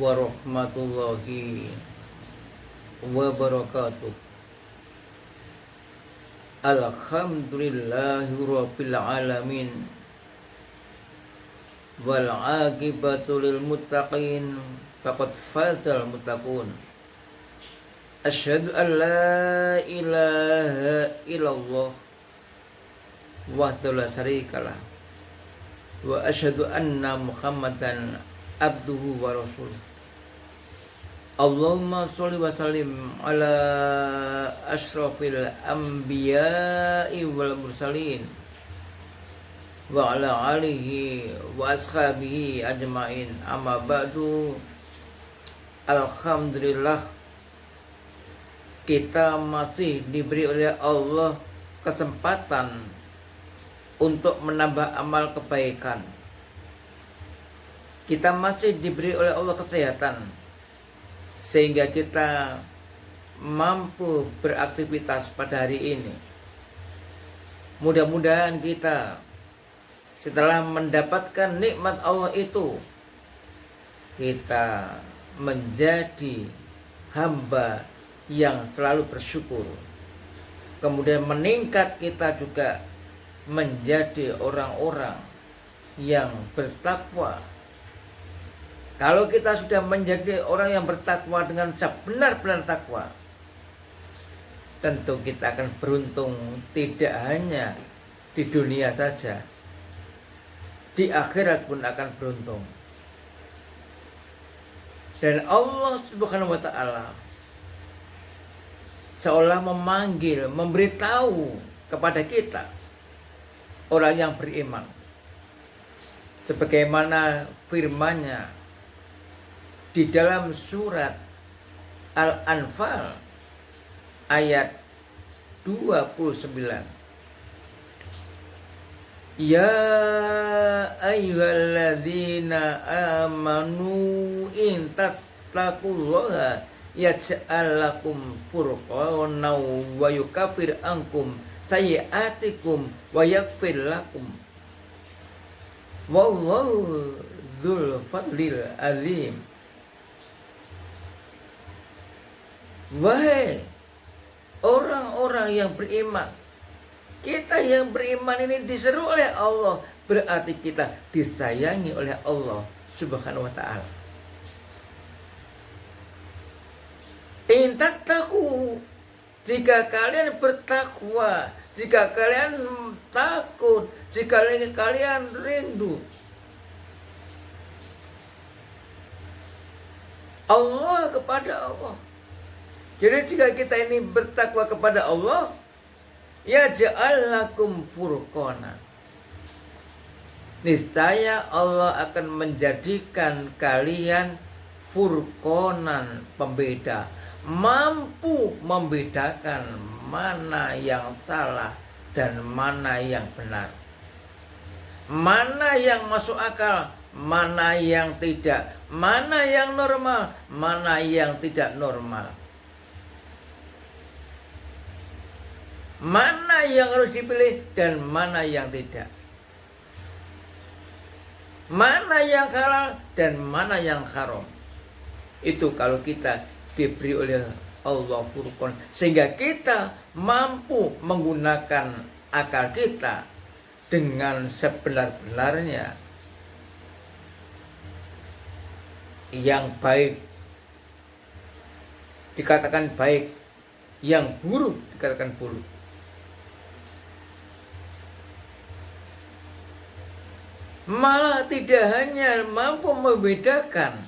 warahmatullahi wabarakatuh. Alhamdulillahi rabbil alamin, wal aqibatu lil muttaqin, faqad fazal muttaqun. Asyhadu an la ilaha illallah wahdahu la syarikalah, wa asyhadu anna Muhammadan abduhu wa rasuluh. Allahumma sholli wa sallim ala asyrafil anbiya'i wal mursalin wa ala alihi wa ashabihi ajmain. Amma ba'du. Alhamdulillah, kita masih diberi oleh Allah kesempatan untuk menambah amal kebaikan. Kita masih diberi oleh Allah kesehatan, sehingga kita mampu beraktivitas pada hari ini. Mudah-mudahan kita setelah mendapatkan nikmat Allah itu, kita menjadi hamba yang selalu bersyukur. Kemudian meningkat, kita juga menjadi orang-orang yang bertakwa. Kalau kita sudah menjadi orang yang bertakwa dengan sebenar-benar takwa, tentu kita akan beruntung tidak hanya di dunia saja, di akhirat pun akan beruntung. Dan Allah Subhanahu wa ta'ala seolah memanggil, memberitahu kepada kita orang yang beriman, sebagaimana firman-Nya di dalam surat Al-Anfal ayat 29. Ya ayyuhalladzina amanu in tattaqullaha yaj'al lakum furqanan wa yukaffir ankum sayyi'atikum wa yaghfir lakum wallahu dzul fadlil azim. Wahai orang-orang yang beriman, kita yang beriman ini diseru oleh Allah, berarti kita disayangi oleh Allah Subhanahu wa ta'ala. In tattaqu, jika kalian bertakwa, jika kalian takut, jika kalian rindu Allah, kepada Allah. Jadi jika kita ini bertakwa kepada Allah, ya ja'alakum furqana, niscaya Allah akan menjadikan kalian furqanan, pembeda, mampu membedakan mana yang salah dan mana yang benar, mana yang masuk akal, mana yang tidak, mana yang normal, mana yang tidak normal, mana yang harus dipilih dan mana yang tidak, mana yang halal dan mana yang haram. Itu kalau kita diberi oleh Allah Furqan, sehingga kita mampu menggunakan akal kita dengan sebenar-benarnya. Yang baik dikatakan baik, yang buruk dikatakan buruk. Malah tidak hanya mampu membedakan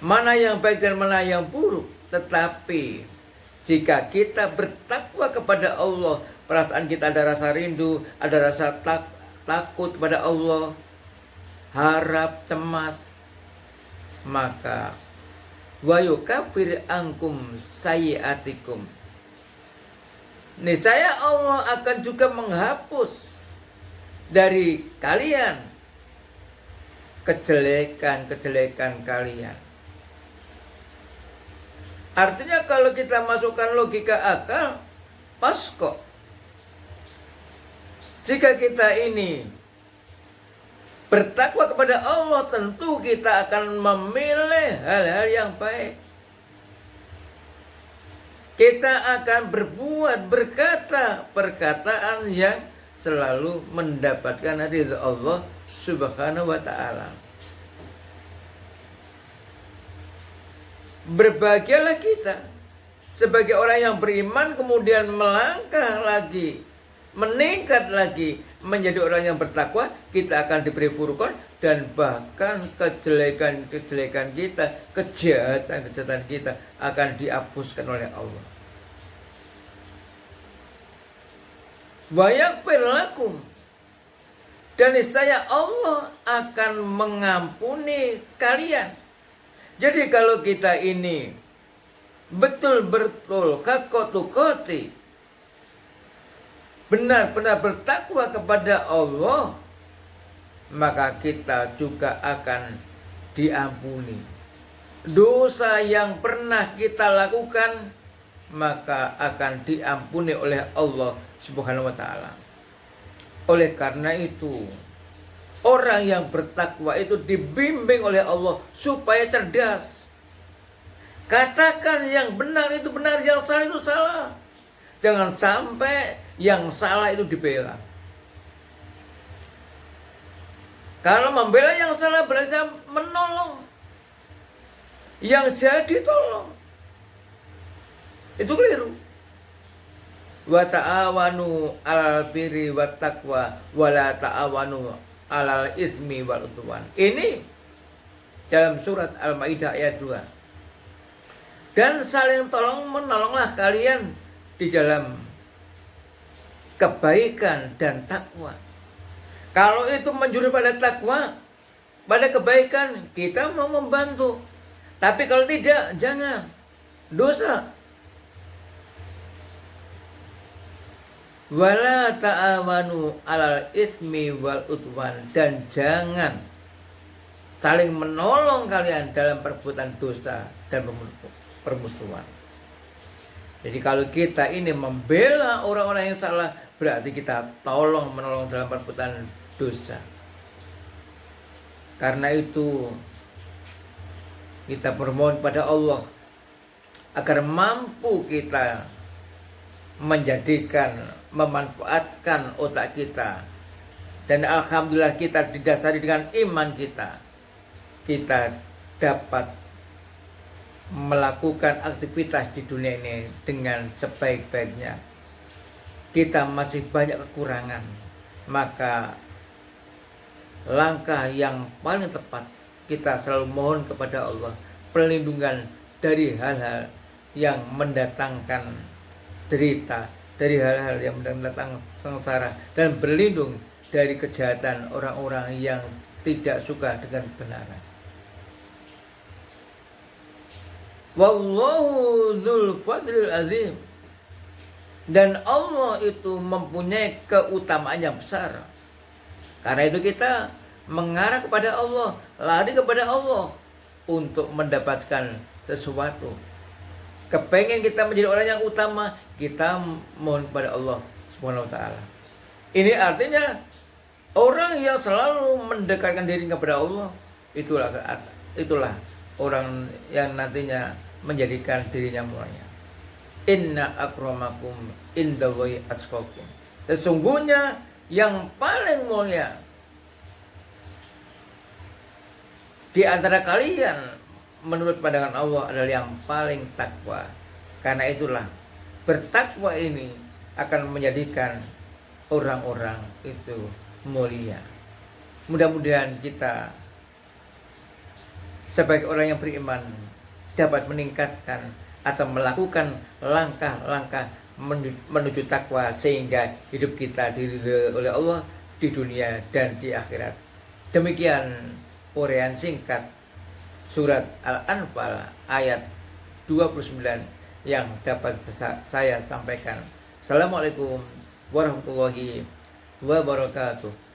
mana yang baik dan mana yang buruk, tetapi jika kita bertakwa kepada Allah, perasaan kita ada rasa rindu, ada rasa takut kepada Allah, harap, cemas, maka wa yukaffir ankum sayyi'atikum, niscaya Allah akan juga menghapus dari kalian kejelekan-kejelekan kalian. Artinya kalau kita masukkan logika akal, pas kok. Jika kita ini Bertakwa kepada Allah tentu kita akan memilih hal-hal yang baik. Kita akan berbuat, berkata perkataan yang selalu mendapatkan ridha Allah Subhanahu wa ta'ala. Berbahagialah kita sebagai orang yang beriman, kemudian melangkah lagi, meningkat lagi menjadi orang yang bertakwa. Kita akan diberi furqan, dan bahkan kejelekan-kejelekan kita, kejahatan-kejahatan kita akan dihapuskan oleh Allah. Wa yaghfir lakum, dan niscaya Allah akan mengampuni kalian. Jadi kalau kita ini betul-betul haqqatukoti, benar-benar bertakwa kepada Allah, maka kita juga akan diampuni. Dosa yang pernah kita lakukan, maka akan diampuni oleh Allah Subhanahu wa ta'ala. Oleh karena itu, orang yang bertakwa itu dibimbing oleh Allah supaya cerdas. Katakan yang benar itu benar, yang salah itu salah. Jangan sampai yang salah itu dibela. Kalau membela yang salah berarti menolong yang jadi tolong. Itu keliru. Wa ta'awanu 'alal birri wat taqwa wa la ta'awanu 'alal ismi wal udwan. Ini dalam surat Al-Maidah ayat 2. Dan saling tolong menolonglah kalian di dalam kebaikan dan takwa. Kalau itu menjurus pada takwa, pada kebaikan, kita mau membantu. Tapi kalau tidak, jangan. Dosa. Wala ta'awanu 'alal ismi wal udwan, dan jangan saling menolong kalian dalam perbuatan dosa dan permusuhan. Jadi kalau kita ini membela orang-orang yang salah, berarti kita tolong menolong dalam perbuatan dosa. Karena itu kita bermohon pada Allah agar mampu kita menjadikan, memanfaatkan otak kita, dan alhamdulillah kita didasari dengan iman kita, kita dapat melakukan aktivitas di dunia ini dengan sebaik-baiknya. Kita masih banyak kekurangan, maka langkah yang paling tepat kita selalu mohon kepada Allah perlindungan dari hal-hal yang mendatangkan derita, dari hal-hal yang mendatangkan sengsara, dan berlindung dari kejahatan orang-orang yang tidak suka dengan kebenaran. Wallahu dzul fadlil azim, dan Allah itu mempunyai keutamaan yang besar. Karena itu kita mengarah kepada Allah, lari kepada Allah untuk mendapatkan sesuatu. Kepengen kita menjadi orang yang utama, kita mohon kepada Allah Subhanahu wa ta'ala. Ini artinya orang yang selalu mendekatkan diri kepada Allah, itulah orang yang nantinya menjadikan dirinya mulia. Inna akramakum indallahi atqakum. Sesungguhnya yang paling mulia di antara kalian menurut pandangan Allah adalah yang paling takwa. Karena itulah bertakwa ini akan menjadikan orang-orang itu mulia. Mudah-mudahan kita sebagai orang yang beriman dapat meningkatkan atau melakukan langkah-langkah menuju takwa, sehingga hidup kita diridhoi oleh Allah di dunia dan di akhirat. Demikian uraian singkat surat Al-Anfal ayat 29 yang dapat saya sampaikan. Assalamualaikum warahmatullahi wabarakatuh.